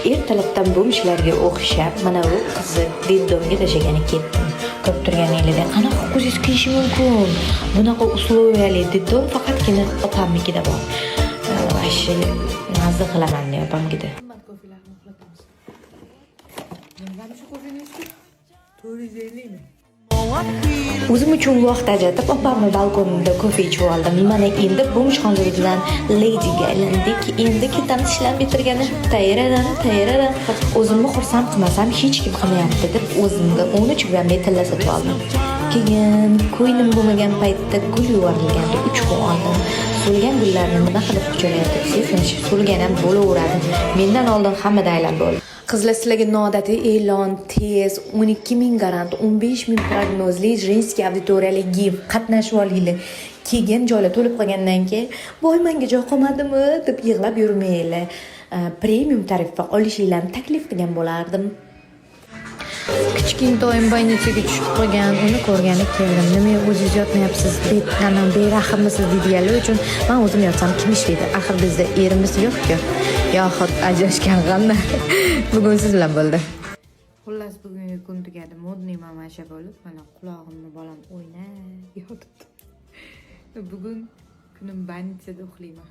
Ertalabdan bu ishlarga o'xshab, mana bu qizni diddomga tashagani ketdim. Ko'p turganingizda qanaqa qo'zingiz kiyishi mumkin? Bunaqa usloviyali diddom faqatgina otamnikida bor. Vashi mazza qilaman opamgida. O'zim uchun vaqt ajratib, opamni balkonida kofe ichib oldim. Mana endi bo'mshxonlik bilan ladyga aylandik. Endi ketamiz ishlarni bitirgani. Tayradan. O'zimni xursand qilmasam hech kim qilmayapti deb o'zimga 13 grammli tilla sotib oldim. Keyin ko'ynim bo'lmagan paytda gul yuvorilganda 3 kun oldim. So'lgan gullarni nima qilib kuchalayapti? So'lgan ham bo'laveradi. Mendan oldin hammada aylan bo'ldi. Qizlar sizlarga noodatiy e'lon, tez, 12 ming garant, 15 ming prognozli jenskiy auditoriyali giv qatnashib olinglar. Keyin joylar to'lib qolgandan keyin, "Voy, menga joy qolmadimi?" deb yig'lab yurmanglar. Premium tarifga olishinglarni taklif qilgan bo'lardim. Kichkintoyim больницаga tushib qolgan, uni ko'rgani keldim. Nima o'zingiz yotmayapsiz? Berahmsiz deganlar uchun men o'zim yotsam kim ishlaydi? Axir bizda erimiz yo'q-ku. Yoxud ajrashgan g'amda. Bugun siz bilan bo'ldi. Xullas bugungi kun tugadi. Modniy mamasha bo'lib, mana qulog'imni bolam o'ynab yotibdi. Bugun kunim больницada uxlayman.